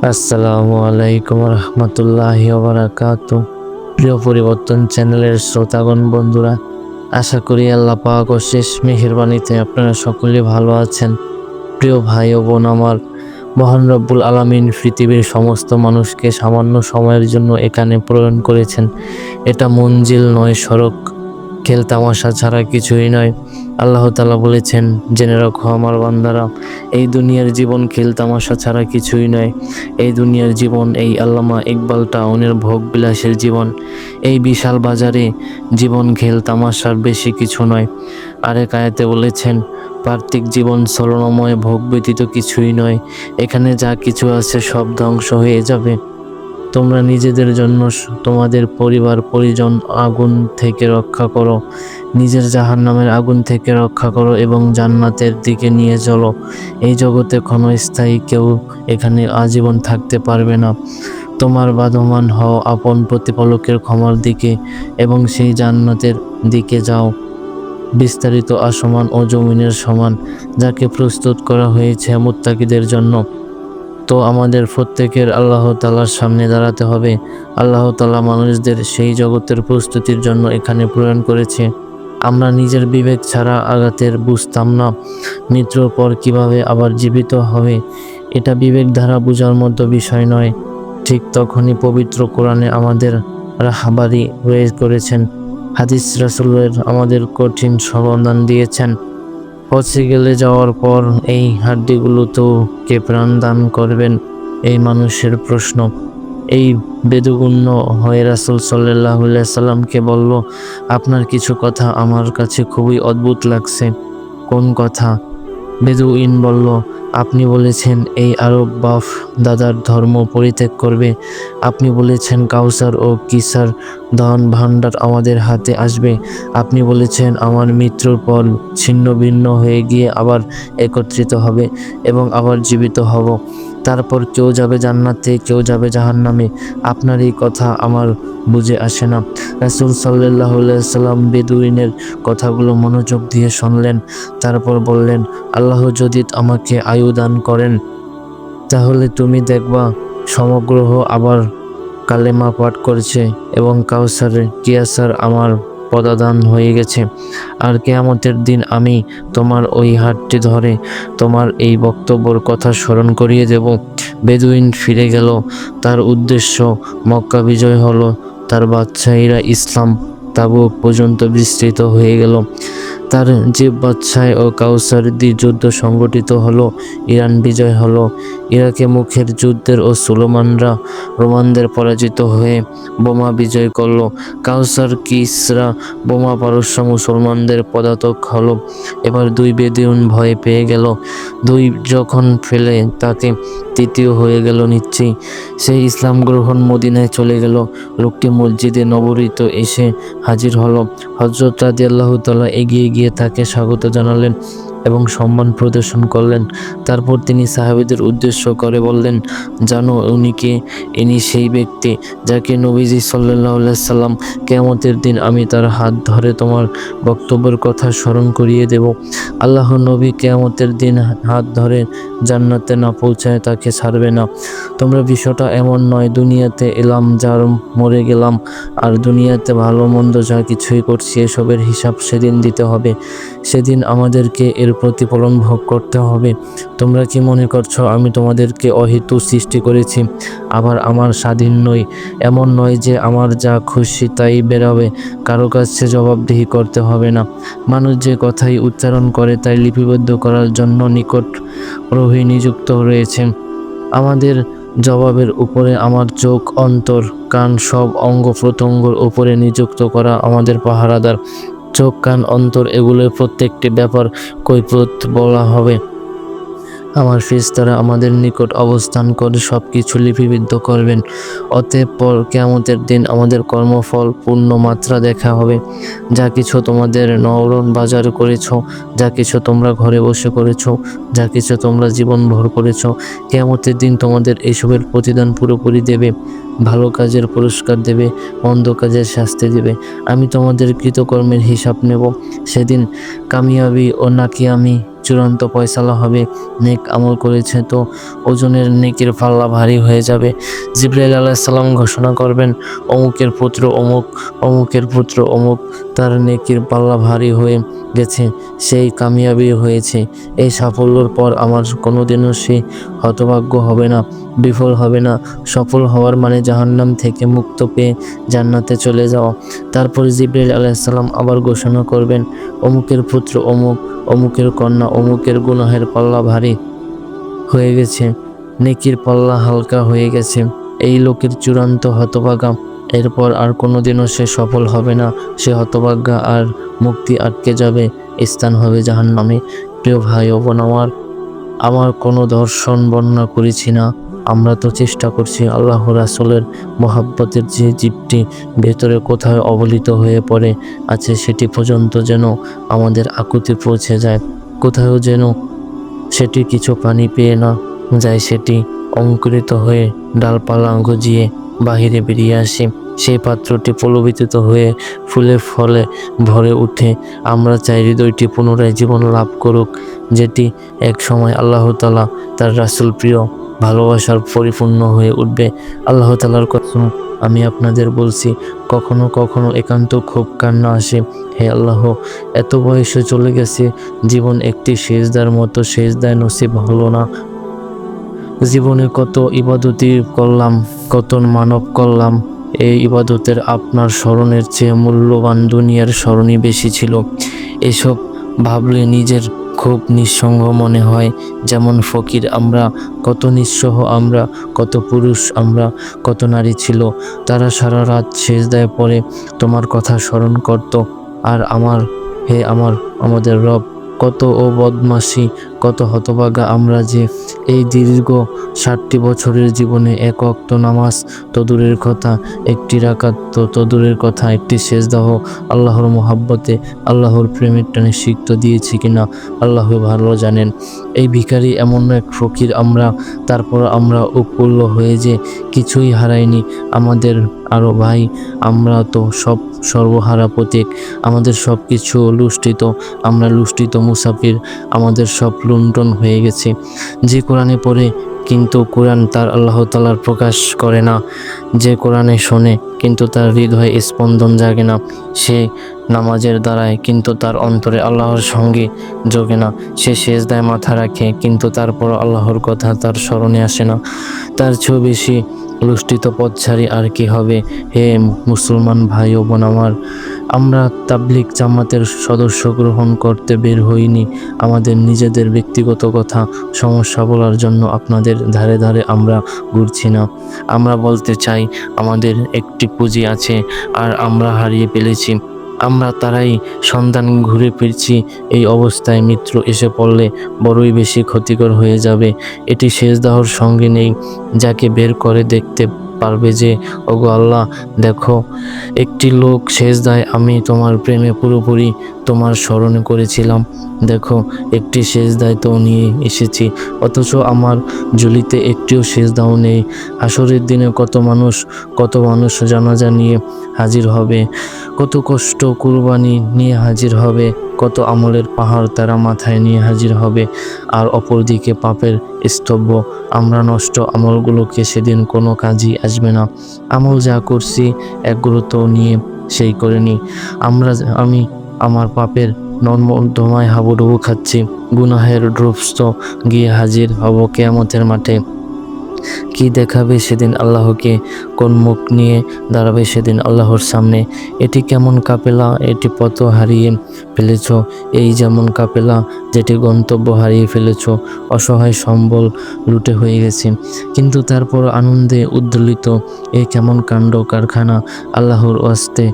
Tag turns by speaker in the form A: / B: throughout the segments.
A: আসসালামু আলাইকুম রহমতুল্লাহি ওবারাকাতু। প্রিয় পরিবর্তন চ্যানেলের শ্রোতাগণ বন্ধুরা, আশা করি আল্লাহ পাক ও শেষ মেহেরবানিতে আপনারা সকলে ভালো আছেন। প্রিয় ভাই ও বোন আমার, মহান রব্বুল আলামিন পৃথিবীর সমস্ত মানুষকে সামান্য সময়ের জন্য এখানে প্রেরণ করেছেন। এটা মঞ্জিল নয়, সড়ক, খেলতামাশা ছাড়া কিছুই নয়। আল্লাহ তাআলা বলেছেন, জেনে রাখো আমার বান্দারা, এই দুনিয়ার জীবন খেলতামাশা ছাড়া কিছুই নয়। এই দুনিয়ার জীবন এই আল্লামা ইকবাল টাউনের ভোগ বিলাসের জীবন। এই বিশাল বাজারে জীবন খেলতামাশার বেশি কিছু নয়। আরেক আয়াতে বলেছেন, পার্থিব জীবন ছলনাময়, ভোগ ব্যতীত কিছুই নয়। এখানে যা কিছু আছে সব ধ্বংস হয়ে যাবে। তোমরা নিজেদের জন্য, তোমাদের পরিবার পরিজন আগুন থেকে রক্ষা করো, নিজের জাহান্নামের আগুন থেকে রক্ষা করো এবং জান্নাতের দিকে নিয়ে চলো। এই জগতে ক্ষণস্থায়ী কেউ এখানে আজীবন থাকতে পারবে না। তোমার বাধ্যমান হও আপন প্রতিপালকের ক্ষমার দিকে এবং সেই জান্নাতের দিকে যাও, বিস্তারিত আসমান ও জমিনের সমান, যাকে প্রস্তুত করা হয়েছে মুত্তাকিদের জন্য। তো আমাদের প্রত্যেকের আল্লাহ তাআলার সামনে দাঁড়াতে হবে। আল্লাহ তাআলা মানুষদের সেই জগতের প্রস্তুতির জন্য এখানে প্রেরণ করেছে। আমরা নিজের বিবেক ছাড়া আঘাতের বুঝতাম না মৃত্যুর পর কিভাবে আবার জীবিত হবে। এটা বিবেক দ্বারা বোঝার মতো বিষয় নয়। ঠিক তখনই পবিত্র কোরআনে আমাদের রাহবারি হয়ে করেছেন, হাদিস রাসূলের আমাদের কঠিন সমাধান দিয়েছেন। পচে গেলে যাওয়ার পর এই হাড্ডিগুলোতেও কে প্রাণ দান করবেন? এই মানুষের প্রশ্ন। এই বেদুগুণ্য হয়ে রাসূল সাল্লাল্লাহু আলাইহি সাল্লামকে বলল, আপনার কিছু কথা আমার কাছে খুবই অদ্ভুত লাগছে। কোন কথা? বেদুইন বলল, আপনি বলেছেন এই আরব বাপ দাদার ধর্ম পরিত্যাগ করবে। আপনি বলেছেন কাউসার ও কিসার ধন ভাণ্ডার আমাদের হাতে আসবে। আপনি বলেছেন আমার মৃত্যুর পর ছিন্ন ভিন্ন হয়ে গিয়ে আবার একত্রিত হবে এবং আবার জীবিত হব। তারপর কেউ যাবে জান্নাতে, কেউ যাবে জাহান্নামে। আপনার এই কথা আমার বুঝে আসে না। রাসূল সাল্লাল্লাহু আলাইহি সাল্লাম বেদুইনের কথাগুলো মনোযোগ দিয়ে শুনলেন। তারপর বললেন, আল্লাহ যদি আমাকে আয়ু দান করেন, তাহলে তুমি দেখবা সমগ্র আবার কালেমা পাঠ করছে এবং কাউসারের কিয়াসার আমার পদাদান হয়ে গেছে। আর কিয়ামতের দিন আমি তোমার ওই হাতটি ধরে তোমার এই বক্তব্যের কথা স্মরণ করিয়ে দেব। বেদুইন ফিরে গেল। তার উদ্দেশ্য মক্কা বিজয় হলো। তার বাদশাহীরা ইসলাম তাবুক পর্যন্ত বিস্তৃত হয়ে গেল। তার যে বাদশাহ ও কাউসারদি যুদ্ধ সংগঠিত হলো। ইরান বিজয় হলো। ইরাকে মুখের যুদ্ধের ও সুলেমানরা রোমানদের পরাজিত হয়ে বোমা বিজয় করলো। কাউসার কিসরা বোমা পারস্য মুসলমানদের পদাতক হলো। এবার দুই বেদুইন ভয় পেয়ে গেল। দুই যখন ফেলে তাকে তৃতীয় হয়ে গেল নিশ্চয়ই। সেই ইসলাম গ্রহণ মদিনায় চলে গেল। লোকটি মসজিদে নববীতে এসে হাজির হলো। হযরত রাদিয়াল্লাহু তাআলা এগিয়ে গিয়ে তাকে স্বাগত জানালেন এবং সম্মান প্রদর্শন করলেন। তারপর তিনি সাহাবীদের উদ্দেশ্য করে বললেন, জানো উনি কে? ইনি সেই ব্যক্তি যাকে নবীজি সাল্লাল্লাহু আলাইহি সাল্লাম কিয়ামতের দিন আমি তার হাত ধরে তোমার বক্তব্যের কথা স্মরণ করিয়ে দেব। আল্লাহ নবী কিয়ামতের দিন হাত ধরে জান্নাতে না পৌঁছায় তাকে ছাড়বে না। তোমরা বিষয়টা এমন নয়, দুনিয়াতে এলাম যার মরে গেলাম, আর দুনিয়াতে ভালো মন্দ যা কিছুই করছি এসবের হিসাব সেদিন দিতে হবে। সেদিন আমাদেরকে এর প্রতিফলন ভোগ করতে হবে। তোমরা কি মনে করছো আমি তোমাদেরকে অহেতু সৃষ্টি করেছি? আবার আমার স্বাধীন নই, এমন নয় যে আমার যা খুশি তাই বেরাবে, কারো কাছে জবাবদিহি করতে হবে না। মানুষ যে কথাই উচ্চারণ করে তাই লিপিবদ্ধ করার জন্য নিকট প্রহরী নিযুক্ত রয়েছে। আমাদের জবাবের উপরে আমার চোখ, অন্তর, কান, সব অঙ্গ প্রত্যঙ্গের উপরে নিযুক্ত করা আমাদের পাহারাদার। চোখ, কান, অন্তর এগুলোর প্রত্যেকটি ব্যাপার কৈফিয়ত বলা হবে। আমার ফেরেশতারা আমাদের নিকট অবস্থান করে সবকিছু লিপিবদ্ধ করবেন। অতঃপর কিয়ামতের দিন আমাদের কর্মফল পূর্ণ মাত্রা দেখা হবে। যা কিছু তোমাদের নওরন বাজার করেছ, যা কিছু তোমরা ঘরে বসে করেছ, যা কিছু তোমরা জীবনভর করেছ, কিয়ামতের দিন তোমাদের এসবের প্রতিদান পুরোপুরি দেবে। ভালো কাজের পুরস্কার দেবে, মন্দ কাজের শাস্তি দেবে। আমি তোমাদের কৃতকর্মের হিসাব নেব। সেদিন কামিয়াবি ও নাকিয়ামি চূড়ান্ত ফয়সালা হবে। নেক আমল করেছে তো ওজনের নেকির পাল্লা ভারী হয়ে যাবে। জিবরাইল আলাইহিস সালাম ঘোষণা করবেন, অমুকের পুত্র অমুক, অমুকের পুত্র অমুক, তার নেকির পাল্লা ভারী হয়ে গেছে, সেই কামিয়াবি হয়েছে। এই সাফল্যর পর আমার কোনোদিনও সে হতভাগ্য হবে না, বিফল হবে না। সফল হওয়ার মানে জাহান্নাম থেকে মুক্ত পেয়ে জান্নাতে চলে যাওয়া। তারপর জিবরাইল আলাইহিস সালাম আবার ঘোষণা করবেন, অমুকের পুত্র অমুক, অমুকের কন্যা অমুকের গুনাহের পাল্লা ভারী হয়ে গেছে, নেকির পাল্লা হালকা হয়ে গেছে। এই লোকের চূড়ান্ত হতভাগা। এরপর আর কোনোদিনও সে সফল হবে না। সে হতভাগ্যা আর মুক্তি আটকে যাবে, স্থান হবে জাহান্নামে। প্রিয় ভাই ও বোন আমার কোনো দর্শন বর্ণনা করেছি না। আমরা তো চেষ্টা করছি আল্লাহ রাসূলের মহাব্বতের যে জীবটি ভেতরে কোথায় অবলিত হয়ে পড়ে আছে সেটি পর্যন্ত যেন আমাদের আকুতি পৌঁছে যায়, কোথাও যেন সেটি কিছু পানি পেয়ে না যায়, সেটি অঙ্কুরিত হয়ে ডালপালা গজিয়ে বাহিরে বেরিয়ে আসে, সেই পাত্রটি প্রলোভিত হয়ে ফুলে ফলে ভরে উঠে। আমরা চাই হৃদয়টি পুনরায় জীবন লাভ করুক, যেটি এক সময় আল্লাহ তাআলা তার রাসূল প্রিয় ভালোবাসার পরিপূর্ণ হয়ে উঠবে। আল্লাহ তাআলার কসম আমি আপনাদের বলছি, কখনো কখনো একান্ত খুব কান্না আসে, হে আল্লাহ, এত বয়সে চলে গেছে, জীবন একটি সেজদার মতো সেজদায় নসিব হলো না। জীবনে কত ইবাদতি করলাম, কত মানব করলাম, এই ইবাদতের আপনার স্মরণের চেয়ে মূল্যবান দুনিয়ার স্মরণই বেশি ছিল। এসব ভাবলে নিজের খুব নিঃসঙ্গ মনে হয়। যেমন ফকির আমরা, কত নিঃস্ব আমরা, কত পুরুষ আমরা, কত নারী ছিল, তারা সারা রাত সেজদায় পড়ে তোমার কথা স্মরণ করত। আর আমাদের রব, কত ও বদমাশি, কত হতভাগা আমরা যে এই দীর্ঘ 60টি বছরের জীবনে এক ওয়াক্ত নামাজ তো দূরের কথা, একটি রাকাত তো দূরের কথা, একটি সেজদাহ আল্লাহর মোহাব্বতে, আল্লাহর প্রেমের টানে সিক্ত দিয়েছি কিনা আল্লাহ ভালো জানেন। এই ভিখারি এমন এক ফকির আমরা, তারপর আমরা উৎফুল্ল হয়ে যে কিছুই হারাইনি। আমাদের আরো ভাই, আমরা তো সব সর্বহারা প্রতীক, আমাদের সব কিছু লুষ্ঠিত, আমরা লুষ্ঠিত মুসাফির, আমাদের সব লুণ্ঠন হয়ে গেছে। যে কোরআনে পড়ে কিন্তু কোরআন তার আল্লাহ তাআলার প্রকাশ করে না, যে কোরআনে শোনে কিন্তু তার হৃদয়ে স্পন্দন জাগে না, সে নামাজের দ্বারায় কিন্তু তার অন্তরে আল্লাহর সঙ্গে যোগে না, সে সেজদায় মাথা রাখে কিন্তু তারপর আল্লাহর কথা তার স্মরণে আসে না। তার চেয়েও বেশি লুষ্ঠিত পথচারী আর কি হবে? হে মুসলমান ভাই ও বোন আমার, আমরা তাবলিগ জামাতের সদস্য গ্রহণ করতে বের হইনি আমাদের নিজেদের ব্যক্তিগত কথা সমস্যা বলার জন্য। আপনাদের ধারে ধারে আমরা ঘুরছি না। আমরা বলতে চাই আমাদের একটি পুঁজি আছে আর আমরা হারিয়ে ফেলেছি। আমরা তারাই সন্ধান ঘুরে ফিরছি। এই অবস্থায় মিত্র এসে পড়লে বড়ই বেশি ক্ষতিকর হয়ে যাবে। এটি সেজদাহর সঙ্গে নেই, যাকে বের করে দেখতে পারবে যে ওগো আল্লাহ দেখো, একটি লোক সেজদায়, আমি তোমার প্রেমে পুরোপুরি তোমার স্মরণে করেছিলাম, দেখো একটি সেজদায় তো নিয়ে এসেছি, অথচ আমার ঝুলিতে একটিও সেজদাও নেই। হাসরের দিনে কত মানুষ জানাজা নিয়ে হাজির হবে, কত কষ্ট কুরবানি নিয়ে হাজির হবে, কত আমলের পাহাড় তারা মাথায় নিয়ে হাজির হবে। আর অপরদিকে পাপের স্তব্ধ আমরা নষ্ট আমলগুলোকে সেদিন কোনো কাজই আসবে না। আমল যা করছি একগুলো তো নিয়ে সেই করেনি। আমি আমার পাপের নর্মধ্যমায় হাবুডুবু খাচ্ছি, গুনাহের ড্রুপস্থ গিয়ে হাজির হব কিয়ামতের মাঠে। কি দেখাবে সেদিন আল্লাহকে, কোন মুখ নিয়ে দাঁড়াবে সেদিন আল্লাহর সামনে? এটি কেমন কাপেলা, এটি পথ হারিয়ে ফেলেছ, এই যেমন কাপেলা যেটি গন্তব্য হারিয়ে ফেলেছ, অসহায় সম্বল লুটে হয়ে গেছে, কিন্তু তারপর আনন্দে উদ্দোলিত। এই কেমন কাণ্ড কারখানা! আল্লাহর ওয়াস্তে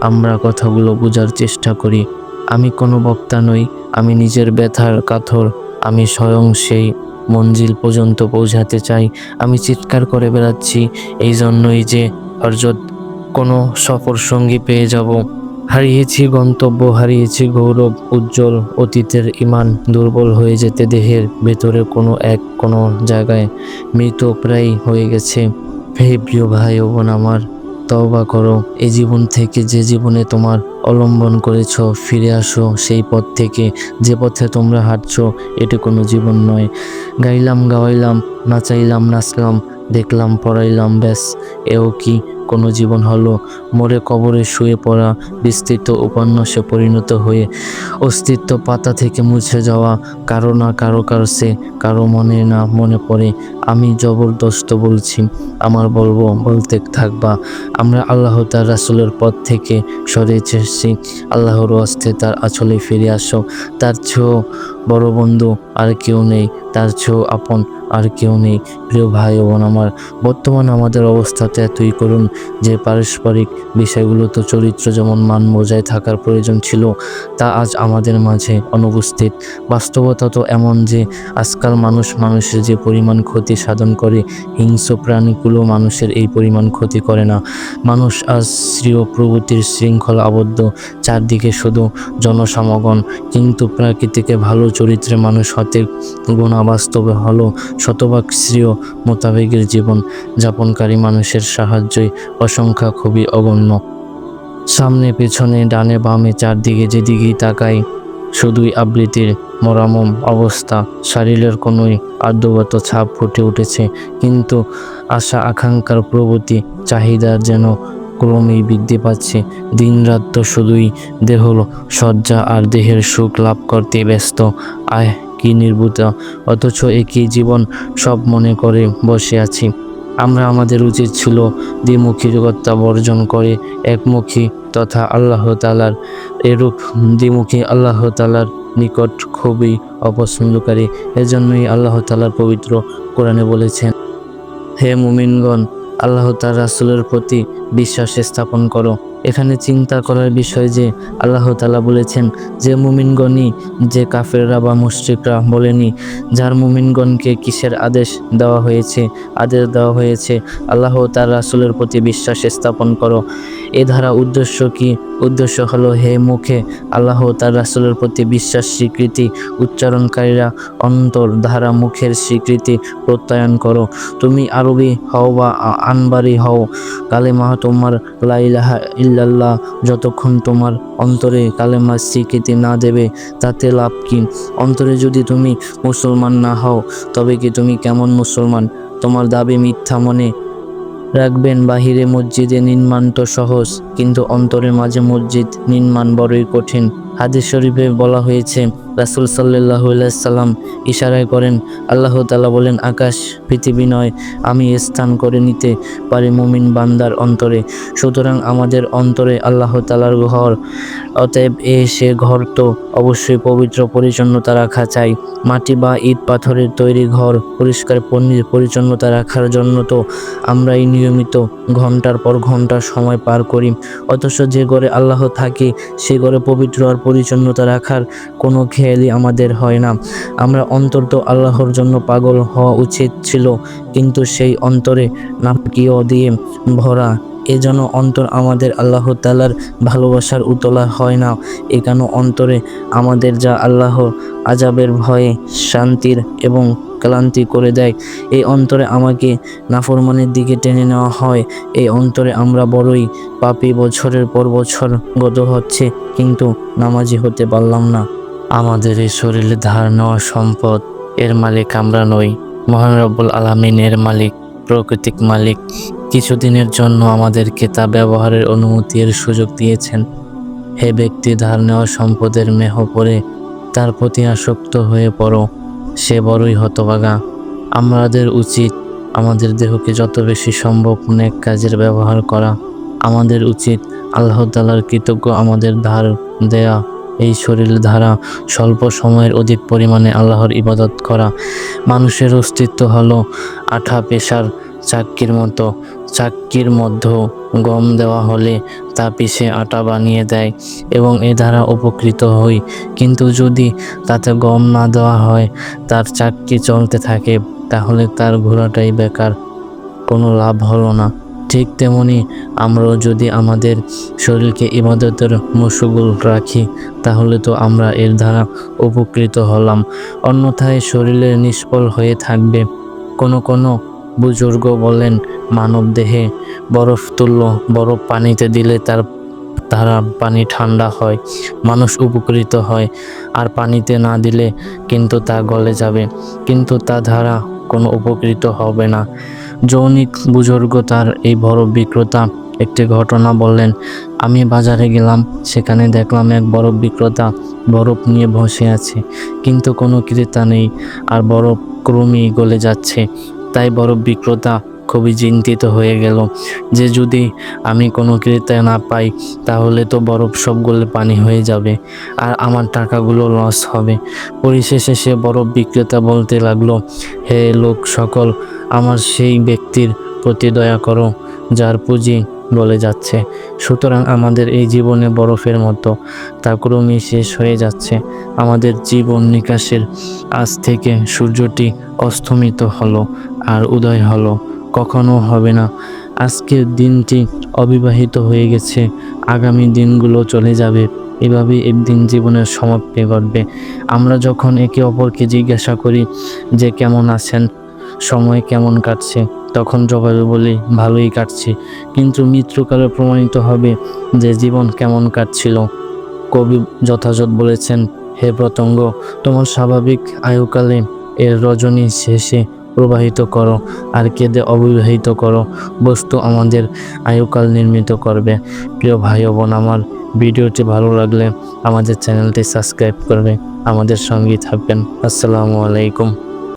A: আমরা কথাগুলো বোঝার চেষ্টা করি। আমি কোনো বক্তা নই, আমি নিজের ব্যথার কাতর, আমি স্বয়ং সেই মঞ্জিল পর্যন্ত পৌঁছাতে চাই। আমি চিৎকার করে বেড়াচ্ছি এই জন্যই যে হযরত কোনো সফর সঙ্গী পেয়ে যাব, হারিয়েছি গন্তব্য, হারিয়েছি গৌরব উজ্জ্বল অতীতের ইমান, দুর্বল হয়ে যেতে দেহের ভেতরে কোনো জায়গায় মৃতপ্রায় হয়ে গেছে। হে প্রিয় ভাই ও বোন আমার, তওবা করো। এই জীবন থেকে যে জীবনে তোমার অবলম্বন করেছ, ফিরে আসো সেই পথ থেকে। যে পথে তোমরা হাঁটছো এটি কোনো জীবন নয়। গাইলাম গাওয়াইলাম, নাচাইলাম নাচলাম, দেখলাম পড়াইলাম, ব্যাস এও কি কোনো জীবন হলো? মরে কবরে শুয়ে পড়া, বিস্তৃত উপন্যাসে পরিণত হয়ে অস্তিত্ব পাতা থেকে মুছে যাওয়া, কারো না কারো কাছে, কারো মনে না মনে পড়ে। আমি জবরদস্ত বলছি, আমার বলবো, বলতে থাকবা। আমরা আল্লাহ তার রাসূলের পথ থেকে সরে এসেছি। আল্লাহর ওয়াস্তে তার আঁচলে ফিরে আসো। তার চেয়েও বড় বন্ধু আর কেউ নেই, তার চেয়েও আপন আর কেউ নেই। প্রিয় ভাই ও বোন আমার, বর্তমান আমাদের অবস্থাতে এতই করুন যে পারস্পরিক বিষয়গুলোতে চরিত্র যেমন মান বজায় থাকার প্রয়োজন ছিল, তা আজ আমাদের মাঝে অনুপস্থিত। বাস্তবতা তো এমন যে আজকাল মানুষের যে পরিমাণ ক্ষতি সাধন করে, হিংস্র প্রাণীগুলো মানুষের এই পরিমাণ ক্ষতি করে না। মানুষ আজ শ্রেয় প্রগতির শৃঙ্খলা আবদ্ধ, চারদিকে শুধু জনসমাগম, কিন্তু প্রকৃতিকে ভালো চরিত্রে মানুষ হতে গুণা বাস্তবে হলো শতভাগ শ্রেয় মোতাবেকের জীবন যাপনকারী মানুষের সাহায্যই অসংখ্য খুবই অগণ্য। সামনে পেছনে ডানে বামে চারদিকে যেদিকেই তাকাই শুধুই আবৃত্তির মরামম অবস্থা। শরীরের কোনোই আর্দ্রগত ছাপ ফুটে উঠেছে, কিন্তু আশা আকাঙ্ক্ষার প্রবৃত্তি চাহিদা যেন ক্রমেই বৃদ্ধি পাচ্ছে। দিনরাত তো শুধুই দেহ সজ্জা আর দেহের সুখ লাভ করতে ব্যস্ত। আয় কি নির্বুতা, অথচ একই জীবন সব মনে করে বসে আছি। আমরা আমাদের উচিত ছিল দ্বিমুখিকতা বর্জন করে একমুখী তথা আল্লাহ তাআলার। এরূপ দ্বিমুখী আল্লাহ তাআলার নিকট খুবই অপছন্দকারী। এজন্যই আল্লাহ তাআলা পবিত্র কোরআনে বলেছেন, হে মুমিনগণ, আল্লাহ তার রাসূলের প্রতি বিশ্বাস স্থাপন করো। এখানে চিন্তা করার বিষয় যে আল্লাহ তাআলা বলেছেন যে মুমিনগণই, যে কাফেররা বা মুশরিকরা বলেনি। যার মুমিনগণকে কিসের আদেশ দেওয়া হয়েছে? আদেশ দেওয়া হয়েছে আল্লাহ তার রাসূলের প্রতি বিশ্বাস স্থাপন করো। এ ধারা উদ্দেশ্য কি? উদ্দেশ্য হলো, হে মুখে আল্লাহ তার রাসূলের প্রতি বিশ্বাস স্বীকৃতি উচ্চারণকারীরা অন্তর ধারা মুখের স্বীকৃতি প্রত্যয়ন করো। তুমি আরবি হও বা আনবারি হও, কালেমা তোমার লা ইলাহা ইল্লাল্লাহ যতক্ষণ তোমার অন্তরে কালেমার স্বীকৃতি না দেবে তাতে লাভ কি? অন্তরে যদি তুমি মুসলমান না হও তবে কি তুমি কেমন মুসলমান? তোমার দাবি মিথ্যা। মনে রাখবেন, বাহিরে মসজিদে নির্মাণ তো সহজ, কিন্তু অন্তরের মাঝে মসজিদ নির্মাণ বড়ই কঠিন। হাদিস শরীফে বলা হয়েছে, রাসূল সাল্লাল্লাহু আলাইহি সাল্লাম ইশারায় করেন, আল্লাহ তাআলা বলেন, আকাশ পৃথিবী নয়, আমি স্থান করে নিতে পারি মুমিন বান্দার অন্তরে। সুতরাং আমাদের অন্তরে আল্লাহ তাআলার ঘর। অতএব সে ঘর তো অবশ্যই পবিত্র পরিচ্ছন্নতা রাখা চাই। মাটি বা ইট পাথরের তৈরি ঘর পরিষ্কার পরিচ্ছন্নতা রাখার জন্য তো আমরাই নিয়মিত ঘন্টার পর ঘন্টা সময় পার করি। অথচ যে ঘরে আল্লাহ থাকে সে ঘরে পবিত্র আর পরিচ্ছন্নতা রাখার কোনো খেয়ালই আমাদের হয় না। আমরা অন্তর তো আল্লাহর জন্য পাগল হওয়া উচিত ছিল, কিন্তু সেই অন্তরে নাফকিয় দিয়ে ভরা। এজন্য অন্তর আমাদের আল্লাহ তাআলার ভালোবাসার উতলা হয় না। এ কেন অন্তরে আমাদের যা আল্লাহ আযাবের ভয়ে শান্তির এবং ক্লান্তি করে দেয়। এই অন্তরে আমাকে নাফরমানের দিকে টেনে নেওয়া হয়। এই অন্তরে আমরা বড়ই পাপী, বছরের পর বছর গত হচ্ছে, কিন্তু নামাজি হতে পারলাম না। আমাদের এই শরীরে ধার নেওয়া সম্পদ, এর মালিক আমরা নই, মহান রব্বুল আলামিন এর মালিক, প্রকৃতিক মালিক। কিছুদিনের জন্য আমাদেরকে তা ব্যবহারের অনুমতি এর সুযোগ দিয়েছেন। হে ব্যক্তি, ধার নেওয়া সম্পদের মেহ পড়ে তার প্রতি আসক্ত হয়ে পড়ো, সে বড়ই হতভাগা। আমাদের উচিত আমাদের দেহকে যত বেশি সম্ভব নেক কাজের ব্যবহার করা। আমাদের উচিত আল্লাহ তাআলার কৃতজ্ঞ আমাদের ধার দেয়া এই শরীর ধারা স্বল্প সময়ের অধিক পরিমাণে আল্লাহর ইবাদত করা। মানুষের অস্তিত্ব হলো আঠা পেশার চাক্কির মতো। চাক্কির মধ্যে গম দেওয়া হলে তা পিষে আটা বানিয়ে দেয় এবং এ দ্বারা উপকৃত হই। কিন্তু যদি তাতে গম না দেওয়া হয়, তার চাক্কি চলতে থাকে, তাহলে তার ঘোড়াটাই বেকার, কোনো লাভ হলো না। ঠিক তেমনি আমরাও যদি আমাদের শরীরকে ইবাদতের মশগুল রাখি তাহলে তো আমরা এর দ্বারা উপকৃত হলাম, অন্যথায় শরীরে নিষ্ফল হয়ে থাকবে। কোনো বুজুর্গ বলেন, মানব দেহে বরফ তুল্য বরফ পানিতে দিলে তার দ্বারা পানি ঠান্ডা হয়, মানুষ উপকৃত হয়। আর পানিতে না দিলে কিন্তু তা গলে যাবে, কিন্তু তা দ্বারা কোনো উপকৃত হবে না। জৌনিক বুজুর্গ তার এই বরফ বিক্রেতা একটি ঘটনা বললেন। আমি বাজারে গেলাম, সেখানে দেখলাম এক বরফ বিক্রেতা বরফ নিয়ে বসে আছে, কিন্তু কোনো ক্রেতা নেই, আর বরফ ক্রমেই গলে যাচ্ছে। তাই বরফ বিক্রেতা খুবই চিন্তিত হয়ে গেল যে যদি আমি কোনো ক্রেতা না পাই তাহলে তো বরফ সব গলে পানি হয়ে যাবে, আর আমার টাকাগুলো লস হবে। পরিশেষে সে বরফ বিক্রেতা বলতে লাগলো, হে লোক সকল, আমার সেই ব্যক্তির প্রতি দয়া করো যার পুঁজি গলে যাচ্ছে। সুতরাং আমাদের এই জীবনে বরফের মতো, তা ক্রমেই শেষ হয়ে যাচ্ছে। আমাদের জীবন নিকাশের আজ থেকে সূর্যটি অস্তমিত হলো আর উদয় হলো, কখনো হবে না। আজকের দিনটি অবিবাহিত হয়ে গেছে, আগামী দিনগুলো চলে যাবে, এভাবেই একদিন জীবনের সমাপ্তি ঘটবে। আমরা যখন একে অপরকে জিজ্ঞাসা করি যে কেমন আছেন, সময় কেমন কাটছে, তখন জবাবে বলি ভালোই কাটছে, কিন্তু মৃত্যুকালে প্রমাণিত হবে যে জীবন কেমন কাটছিল। কবি যথাযথ বলেছেন, হে পতঙ্গ, তোমার স্বাভাবিক আয়ুকালে এর রজনী শেষে প্রবাহিত করো, আর কেঁদে অবিবাহিত করো। বস্তু আমাদের আয়ুকাল নির্মিত করবে। প্রিয় ভাই ও বোন আমার, ভিডিওটি ভালো লাগলে আমাদের চ্যানেলটি সাবস্ক্রাইব করবে, আমাদের সঙ্গেই থাকবেন। আসসালামু আলাইকুম।